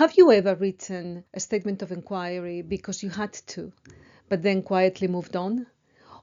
Have you ever written a statement of inquiry because you had to, but then quietly moved on?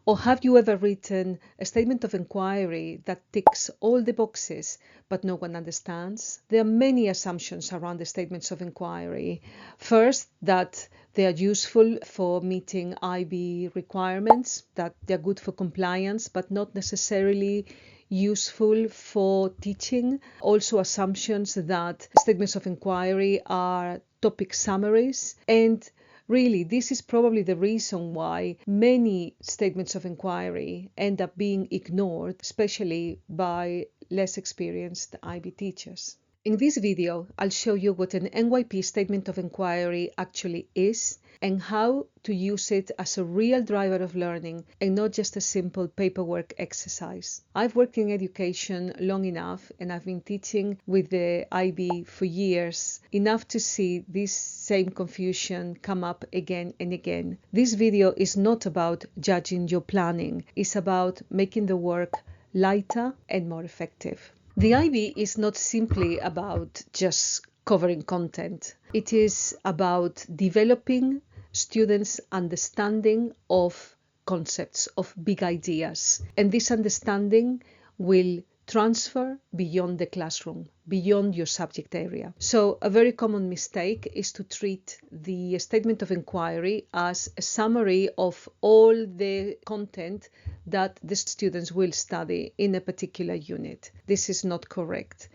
Or have you ever written a statement of inquiry that ticks all the boxes, but no one understands? There are many assumptions around the statements of inquiry. First, that they are useful for meeting IB requirements, that they're good for compliance, but not necessarily useful for teaching. Also, assumptions that statements of inquiry are topic summaries, and really, this is probably the reason why many statements of inquiry end up being ignored, especially by less experienced IB teachers. In this video, I'll show you what an NYP statement of inquiry actually is and how to use it as a real driver of learning and not just a simple paperwork exercise. I've worked in education long enough and I've been teaching with the IB for years, enough to see this same confusion come up again and again. This video is not about judging your planning, it's about making the work lighter and more effective. The IB is not simply about just covering content. It is about developing students' understanding of concepts, of big ideas. And this understanding will transfer beyond the classroom, beyond your subject area. So a very common mistake is to treat the statement of inquiry as a summary of all the content that the students will study in a particular unit. This is not correct.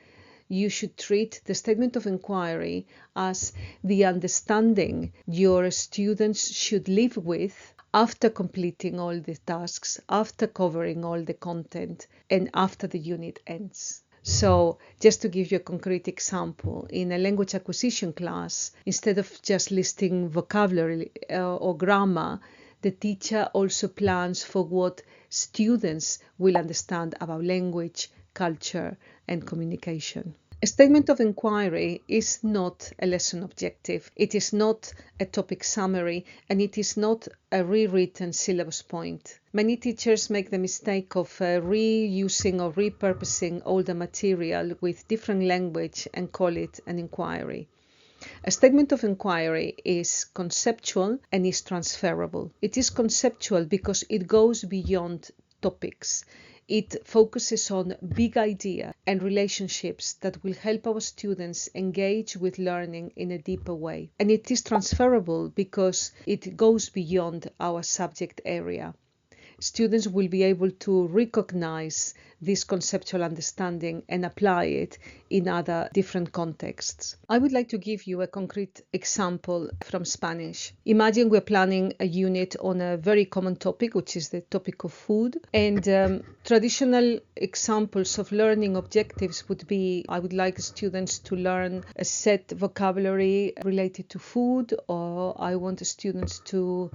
You should treat the statement of inquiry as the understanding your students should live with after completing all the tasks, after covering all the content, and after the unit ends. So, just to give you a concrete example, in a language acquisition class, instead of just listing vocabulary or grammar, the teacher also plans for what students will understand about language, culture, and communication. A statement of inquiry is not a lesson objective. It is not a topic summary, and it is not a rewritten syllabus point. Many teachers make the mistake of reusing or repurposing older material with different language and call it an inquiry. A statement of inquiry is conceptual and is transferable. It is conceptual because it goes beyond topics. It focuses on big ideas and relationships that will help our students engage with learning in a deeper way. And it is transferable because it goes beyond our subject area. Students will be able to recognize this conceptual understanding and apply it in other different contexts. I would like to give you a concrete example from Spanish. Imagine we're planning a unit on a very common topic, which is the topic of food. And traditional examples of learning objectives would be, I would like students to learn a set vocabulary related to food, or I want students to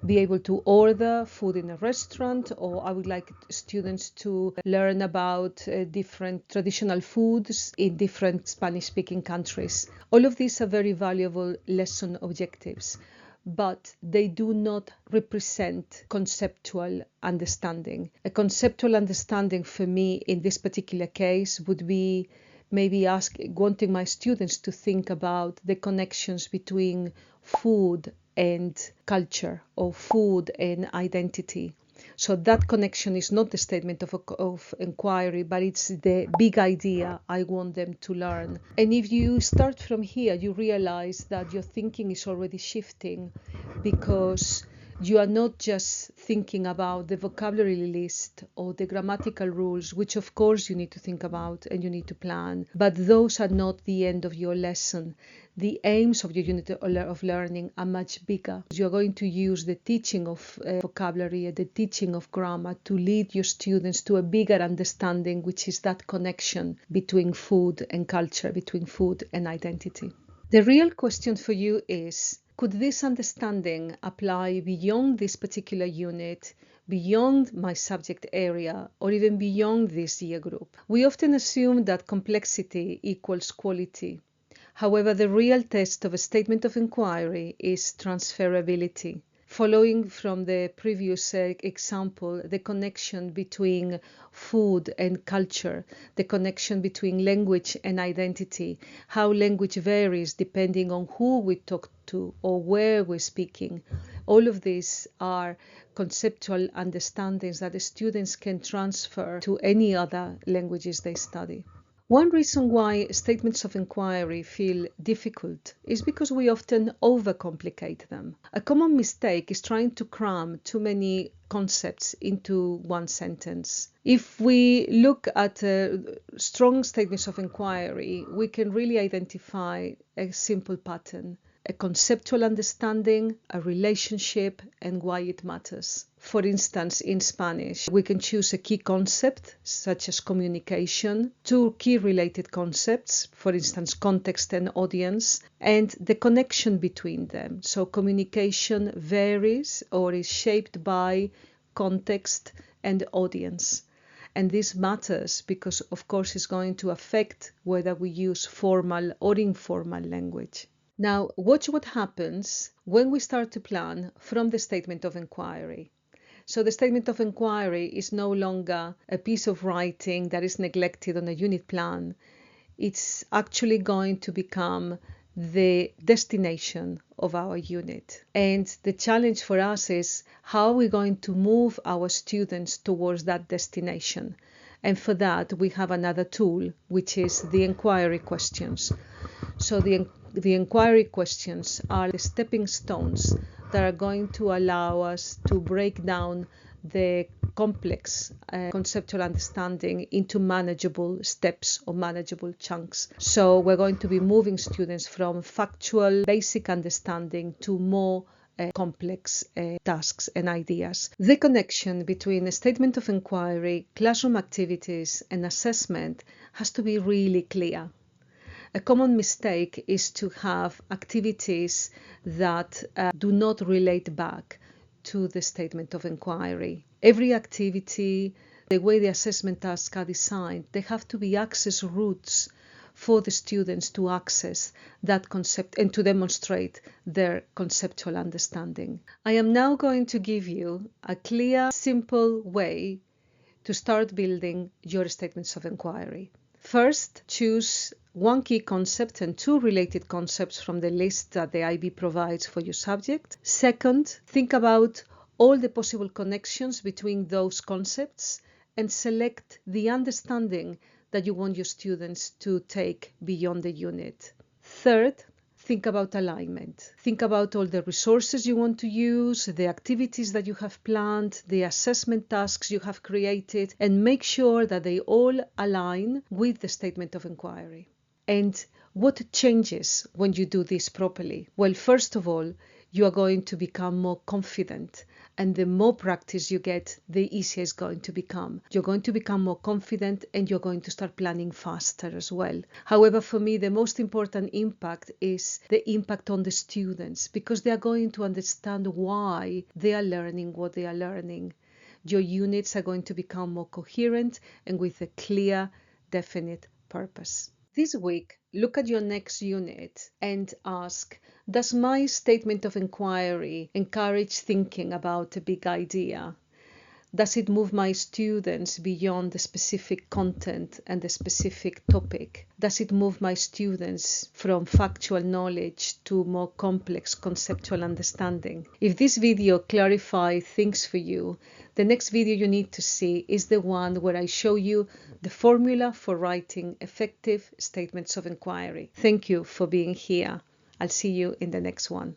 be able to order food in a restaurant, or I would like students to learn about different traditional foods in different Spanish-speaking countries. All of these are very valuable lesson objectives, but they do not represent conceptual understanding. A conceptual understanding for me in this particular case would be maybe wanting my students to think about the connections between food and culture, or food and identity. So that connection is not the statement of inquiry, but it's the big idea I want them to learn. And if you start from here, you realize that your thinking is already shifting, because you are not just thinking about the vocabulary list or the grammatical rules, which of course you need to think about and you need to plan, but those are not the end of your lesson. The aims of your unit of learning are much bigger. You're going to use the teaching of vocabulary and the teaching of grammar to lead your students to a bigger understanding, which is that connection between food and culture, between food and identity. The real question for you is, could this understanding apply beyond this particular unit, beyond my subject area, or even beyond this year group? We often assume that complexity equals quality. However, the real test of a statement of inquiry is transferability. Following from the previous example, the connection between food and culture, the connection between language and identity, how language varies depending on who we talk to or where we're speaking. All of these are conceptual understandings that the students can transfer to any other languages they study. One reason why statements of inquiry feel difficult is because we often overcomplicate them. A common mistake is trying to cram too many concepts into one sentence. If we look at strong statements of inquiry, we can really identify a simple pattern: a conceptual understanding, a relationship, and why it matters. For instance, in Spanish, we can choose a key concept, such as communication, two key related concepts, for instance, context and audience, and the connection between them. So communication varies or is shaped by context and audience. And this matters because, of course, it's going to affect whether we use formal or informal language. Now, watch what happens when we start to plan from the statement of inquiry. So the statement of inquiry is no longer a piece of writing that is neglected on a unit plan. It's actually going to become the destination of our unit. And the challenge for us is how are we going to move our students towards that destination? And for that, we have another tool, which is the inquiry questions. So the inquiry questions are the stepping stones that are going to allow us to break down the complex conceptual understanding into manageable steps or manageable chunks. So we're going to be moving students from factual basic understanding to more complex tasks and ideas. The connection between a statement of inquiry, classroom activities, and assessment has to be really clear. A common mistake is to have activities that do not relate back to the statement of inquiry. Every activity, the way the assessment tasks are designed, they have to be access routes for the students to access that concept and to demonstrate their conceptual understanding. I am now going to give you a clear, simple way to start building your statements of inquiry. First, choose one key concept and two related concepts from the list that the IB provides for your subject. Second, think about all the possible connections between those concepts and select the understanding that you want your students to take beyond the unit. Third, think about alignment. Think about all the resources you want to use, the activities that you have planned, the assessment tasks you have created, and make sure that they all align with the statement of inquiry. And what changes when you do this properly? Well, first of all, you are going to become more confident. And the more practice you get, the easier it's going to become. You're going to become more confident and you're going to start planning faster as well. However, for me, the most important impact is the impact on the students, because they are going to understand why they are learning what they are learning. Your units are going to become more coherent and with a clear, definite purpose. This week, look at your next unit and ask, does my statement of inquiry encourage thinking about a big idea? Does it move my students beyond the specific content and the specific topic? Does it move my students from factual knowledge to more complex conceptual understanding? If this video clarifies things for you, the next video you need to see is the one where I show you the formula for writing effective statements of inquiry. Thank you for being here. I'll see you in the next one.